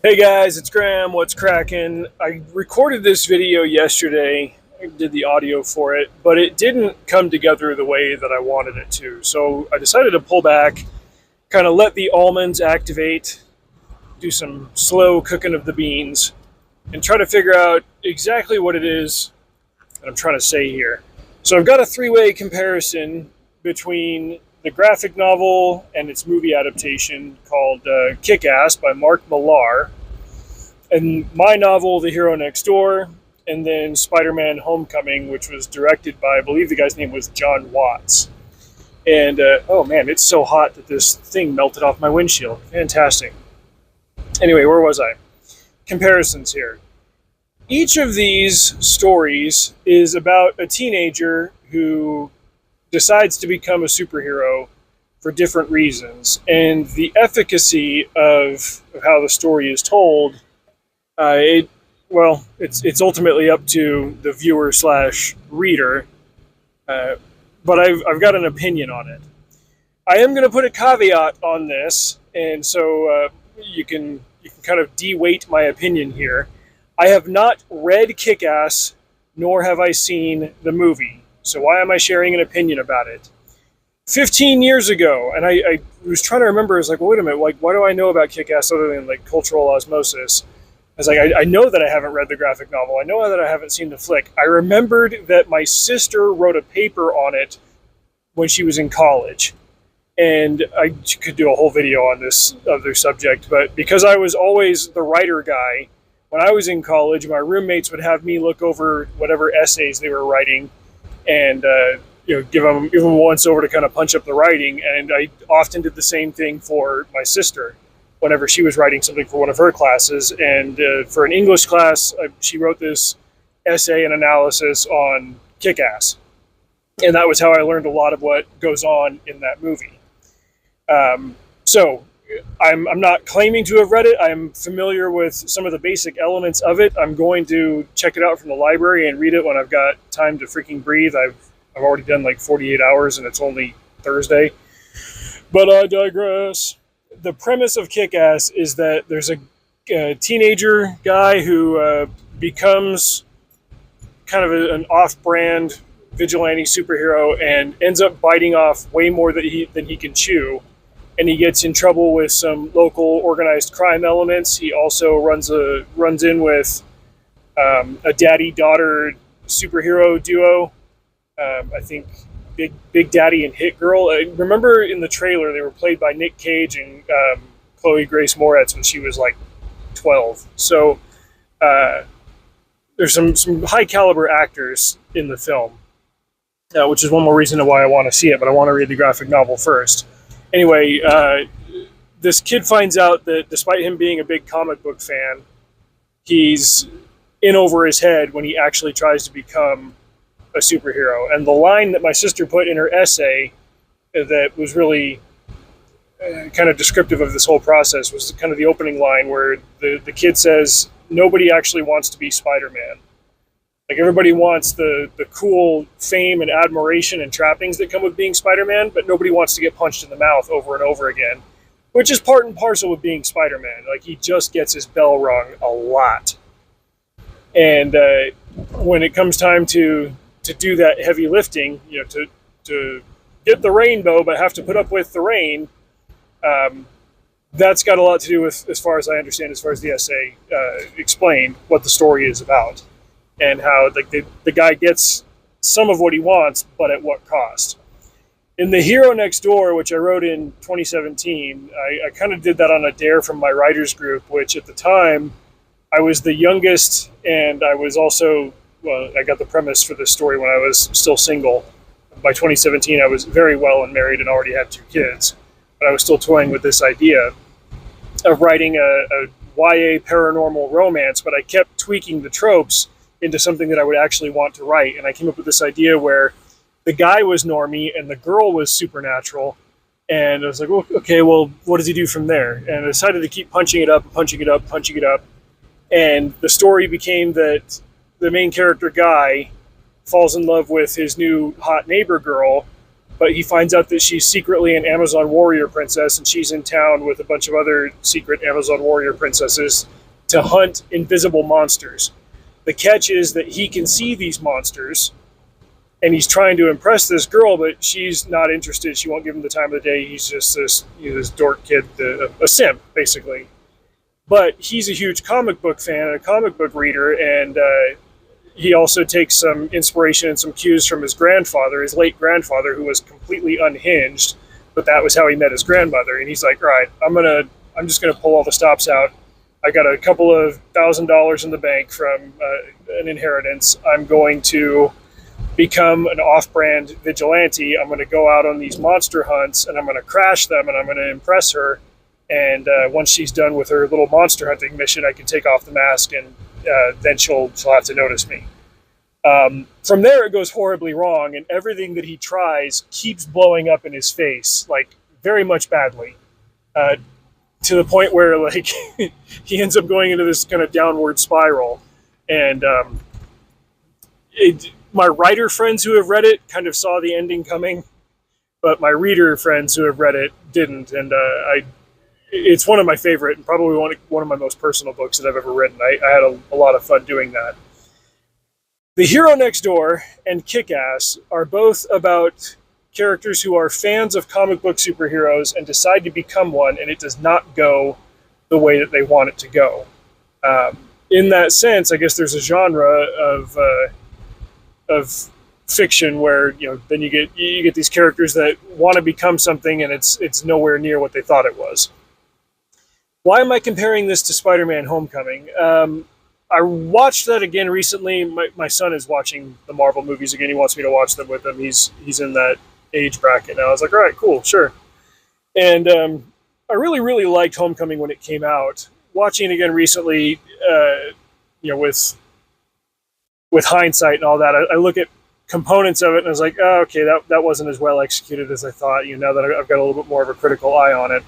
Hey guys, it's Graham. What's cracking? I recorded this video yesterday. I did the audio for it, but it didn't come together the way that I wanted it to. So I decided to pull back, kind of let the almonds activate, do some slow cooking of the beans, and try to figure out exactly what it is that I'm trying to say here. So I've got a three-way comparison between the graphic novel and its movie adaptation called Kick-Ass by Mark Millar, and my novel, The Hero Next Door, and then Spider-Man: Homecoming, which was directed by, I believe the guy's name was John Watts. And oh man, it's so hot that this thing melted off my windshield. Fantastic. Anyway, where was I? Comparisons here. Each of these stories is about a teenager who decides to become a superhero for different reasons, and the efficacy of how the story is told it well, it's ultimately up to the viewer slash reader, uh, but I've got an opinion on it. I am going to put a caveat on this, and so you can kind of de-weight my opinion here. I have not read Kick-Ass, nor have I seen the movie. So why am I sharing an opinion about it? 15 years ago, and I was trying to remember. I was like, well, wait a minute, like, what do I know about Kick-Ass other than like cultural osmosis? I was like, I know that I haven't read the graphic novel. I know that I haven't seen the flick. I remembered that my sister wrote a paper on it when she was in college. And I could do a whole video on this other subject, but because I was always the writer guy, when I was in college, my roommates would have me look over whatever essays they were writing and give them once over to kind of punch up the writing. And I often did the same thing for my sister whenever she was writing something for one of her classes. And for an English class, she wrote this essay and analysis on Kick-Ass. And that was how I learned a lot of what goes on in that movie. So I'm not claiming to have read it. I'm familiar with some of the basic elements of it. I'm going to check it out from the library and read it when I've got time to freaking breathe. I've already done like 48 hours and it's only Thursday. But I digress. The premise of Kick-Ass is that there's a teenager guy who becomes kind of an off-brand vigilante superhero and ends up biting off way more than he can chew. And he gets in trouble with some local organized crime elements. He also runs in with a daddy-daughter superhero duo. I think Big Daddy and Hit Girl. I remember in the trailer they were played by Nick Cage and Chloe Grace Moretz when she was like 12. So there's some high caliber actors in the film, which is one more reason why I want to see it. But I want to read the graphic novel first. Anyway, this kid finds out that despite him being a big comic book fan, he's in over his head when he actually tries to become a superhero. And the line that my sister put in her essay that was really kind of descriptive of this whole process was kind of the opening line where the kid says, nobody actually wants to be Spider-Man. Like, everybody wants the cool fame and admiration and trappings that come with being Spider-Man, but nobody wants to get punched in the mouth over and over again, which is part and parcel with being Spider-Man. Like, he just gets his bell rung a lot. And when it comes time to do that heavy lifting, to get the rainbow but have to put up with the rain, that's got a lot to do with, as far as I understand, as far as the essay explained, what the story is about. And how like the guy gets some of what he wants, but at what cost. In The Hero Next Door, which I wrote in 2017, I kind of did that on a dare from my writers group, which at the time I was the youngest, and I was also, well, I got the premise for this story when I was still single. By 2017, I was very well and married and already had 2 kids, but I was still toying with this idea of writing a YA paranormal romance, but I kept tweaking the tropes into something that I would actually want to write. And I came up with this idea where the guy was normie and the girl was supernatural. And I was like, well, okay, well, what does he do from there? And I decided to keep punching it up, punching it up, punching it up. And the story became that the main character guy falls in love with his new hot neighbor girl, but he finds out that she's secretly an Amazon warrior princess, and she's in town with a bunch of other secret Amazon warrior princesses to hunt invisible monsters. The catch is that he can see these monsters, and he's trying to impress this girl, but she's not interested. She won't give him the time of the day. He's just this dork kid, a simp, basically. But he's a huge comic book fan and a comic book reader, and he also takes some inspiration and some cues from his grandfather, his late grandfather, who was completely unhinged, but that was how he met his grandmother. And he's like, all right, I'm just gonna pull all the stops out. I got a couple of $1,000 in the bank from an inheritance. I'm going to become an off-brand vigilante. I'm going to go out on these monster hunts, and I'm going to crash them, and I'm going to impress her. And once she's done with her little monster hunting mission, I can take off the mask, and then she'll have to notice me. From there, it goes horribly wrong, and everything that he tries keeps blowing up in his face, like very much badly, to the point where like he ends up going into this kind of downward spiral. And my writer friends who have read it kind of saw the ending coming, but my reader friends who have read it didn't. And it's one of my favorite and probably one of my most personal books that I've ever written. I had a lot of fun doing that. The Hero Next Door and Kick-Ass are both about characters who are fans of comic book superheroes and decide to become one, and it does not go the way that they want it to go. In that sense, I guess there's a genre of fiction where then you get these characters that want to become something, and it's nowhere near what they thought it was. Why am I comparing this to Spider-Man: Homecoming? I watched that again recently. My son is watching the Marvel movies again. He wants me to watch them with him. He's in that age bracket now. I was like, all right, cool, sure. And I really, really liked Homecoming when it came out. Watching it again recently, with hindsight and all that, I look at components of it and I was like, oh, okay, that wasn't as well executed as I thought. Now that I've got a little bit more of a critical eye on it.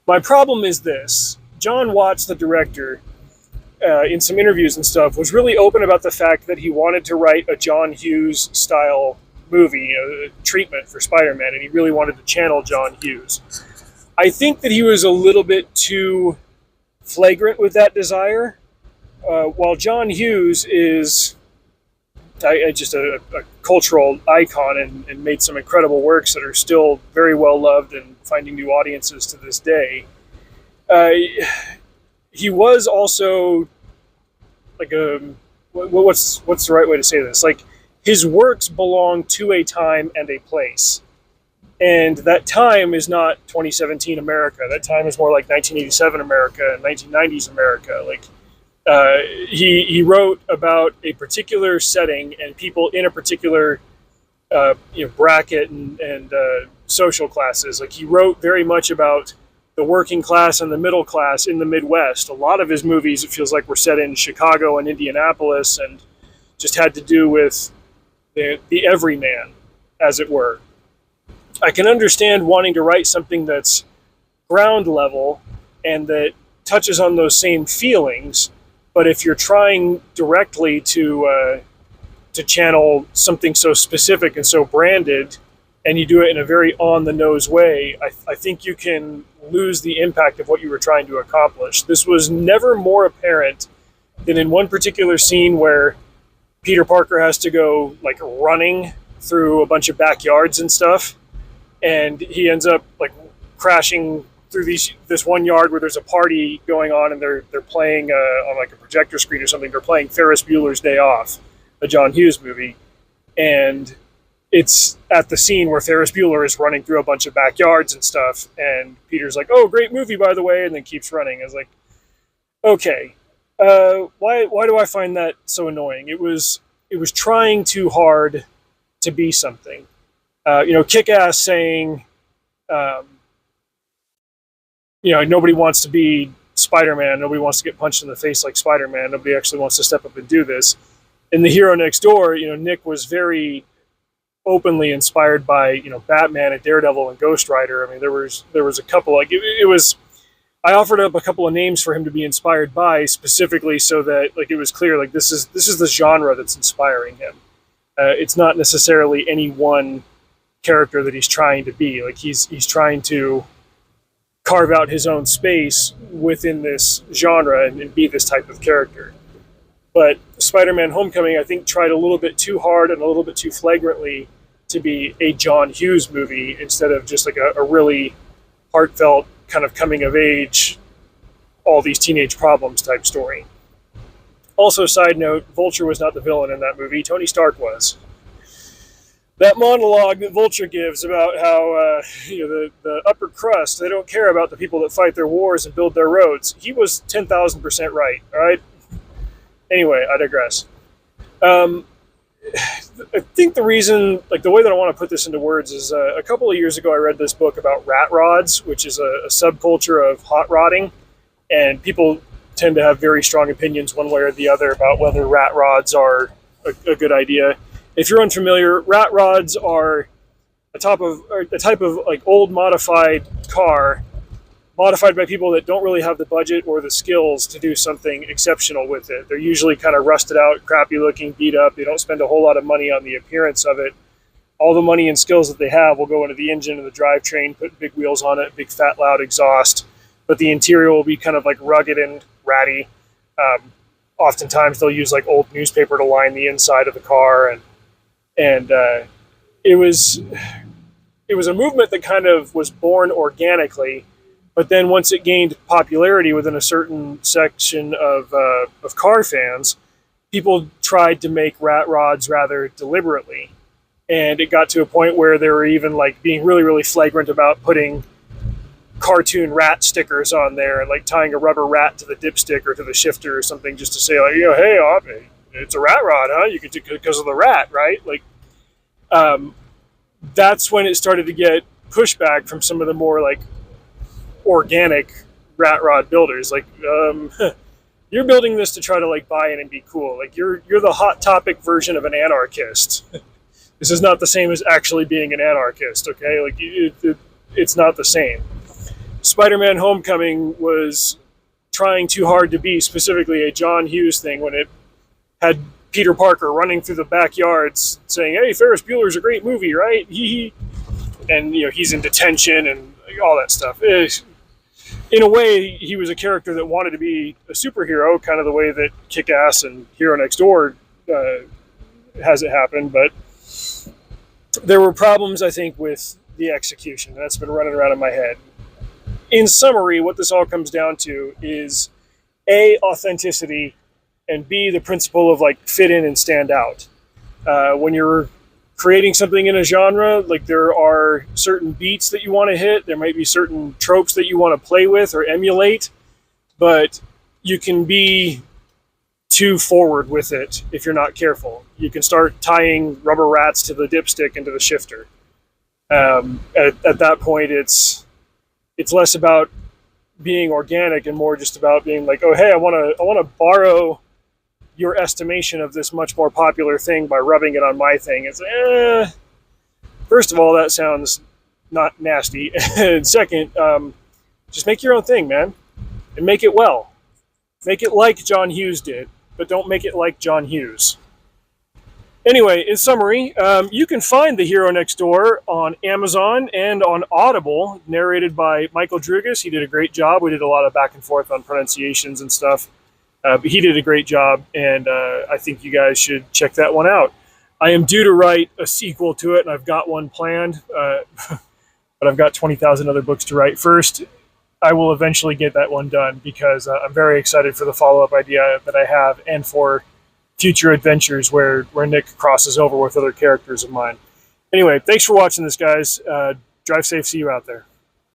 My problem is this: John Watts, the director, in some interviews and stuff, was really open about the fact that he wanted to write a John Hughes style movie, treatment for Spider-Man, and he really wanted to channel John Hughes. I think that he was a little bit too flagrant with that desire. While John Hughes is just a cultural icon and made some incredible works that are still very well loved and finding new audiences to this day, he was also like what's the right way to say this? Like, his works belong to a time and a place. And that time is not 2017 America. That time is more like 1987 America and 1990s America. Like, he wrote about a particular setting and people in a particular bracket and social classes. Like, he wrote very much about the working class and the middle class in the Midwest. A lot of his movies, it feels like, were set in Chicago and Indianapolis and just had to do with the everyman, as it were. I can understand wanting to write something that's ground level and that touches on those same feelings, but if you're trying directly to channel something so specific and so branded, and you do it in a very on-the-nose way, I think you can lose the impact of what you were trying to accomplish. This was never more apparent than in one particular scene where Peter Parker has to go like running through a bunch of backyards and stuff, and he ends up like crashing through this one yard where there's a party going on, and they're playing on like a projector screen or something. They're playing Ferris Bueller's Day Off, a John Hughes movie, and it's at the scene where Ferris Bueller is running through a bunch of backyards and stuff, and Peter's like, "Oh, great movie, by the way," and then keeps running. I was like, okay, why do I find that so annoying? It was trying too hard to be something. Kick-Ass saying, nobody wants to be Spider-Man. Nobody wants to get punched in the face like Spider-Man. Nobody actually wants to step up and do this. In The Hero Next Door, Nick was very openly inspired by, Batman and Daredevil and Ghost Rider. I mean, there was a couple, like, it was, I offered up a couple of names for him to be inspired by, specifically so that, like, it was clear, like, this is the genre that's inspiring him. It's not necessarily any one character that he's trying to be. Like he's trying to carve out his own space within this genre and be this type of character. But Spider-Man Homecoming, I think, tried a little bit too hard and a little bit too flagrantly to be a John Hughes movie instead of just like a really heartfelt kind of coming of age, all these teenage problems type story. Also, side note, Vulture was not the villain in that movie. Tony Stark was. That monologue that Vulture gives about how the upper crust, they don't care about the people that fight their wars and build their roads. He was 10,000% right. All right. Anyway, I digress. I think the reason, like the way that I want to put this into words is a couple of years ago I read this book about rat rods, which is a subculture of hot rodding, and people tend to have very strong opinions one way or the other about whether rat rods are a good idea. If you're unfamiliar, rat rods are a type of like old modified car, modified by people that don't really have the budget or the skills to do something exceptional with it. They're usually kind of rusted out, crappy looking, beat up. They don't spend a whole lot of money on the appearance of it. All the money and skills that they have will go into the engine and the drivetrain, put big wheels on it, big fat loud exhaust, but the interior will be kind of like rugged and ratty. Oftentimes they'll use like old newspaper to line the inside of the car, and it was a movement that kind of was born organically. But then once it gained popularity within a certain section of car fans, people tried to make rat rods rather deliberately. And it got to a point where they were even like being really, really flagrant about putting cartoon rat stickers on there and like tying a rubber rat to the dipstick or to the shifter or something just to say like, hey, it's a rat rod, huh? You could do because of the rat, right? Like, that's when it started to get pushback from some of the more like organic rat rod builders. Like, you're building this to try to like buy in and be cool. Like you're the Hot Topic version of an anarchist. This is not the same as actually being an anarchist, okay? Like it's not the same. Spider-Man Homecoming was trying too hard to be specifically a John Hughes thing when it had Peter Parker running through the backyards saying, hey, Ferris Bueller's a great movie, right? And he's in detention and all that stuff. In a way, he was a character that wanted to be a superhero, kind of the way that Kick-Ass and Hero Next Door has it happen. But there were problems, I think, with the execution. That's been running around in my head. In summary, what this all comes down to is A, authenticity, and B, the principle of like fit in and stand out. When you're creating something in a genre, like there are certain beats that you want to hit, there might be certain tropes that you want to play with or emulate, but you can be too forward with it if you're not careful. You can start tying rubber rats to the dipstick and to the shifter. At that point, it's less about being organic and more just about being like, oh, hey, I want to borrow your estimation of this much more popular thing by rubbing it on my thing. It's first of all, that sounds not nasty. And second, just make your own thing, man, and make it well. Make it like John Hughes did, but don't make it like John Hughes. Anyway, in summary, you can find The Hero Next Door on Amazon and on Audible, narrated by Michael Drugas. He did a great job. We did a lot of back and forth on pronunciations and stuff. But he did a great job, and I think you guys should check that one out. I am due to write a sequel to it, and I've got one planned, but I've got 20,000 other books to write first. I will eventually get that one done because I'm very excited for the follow-up idea that I have and for future adventures where Nick crosses over with other characters of mine. Anyway, thanks for watching this, guys. Drive safe. See you out there.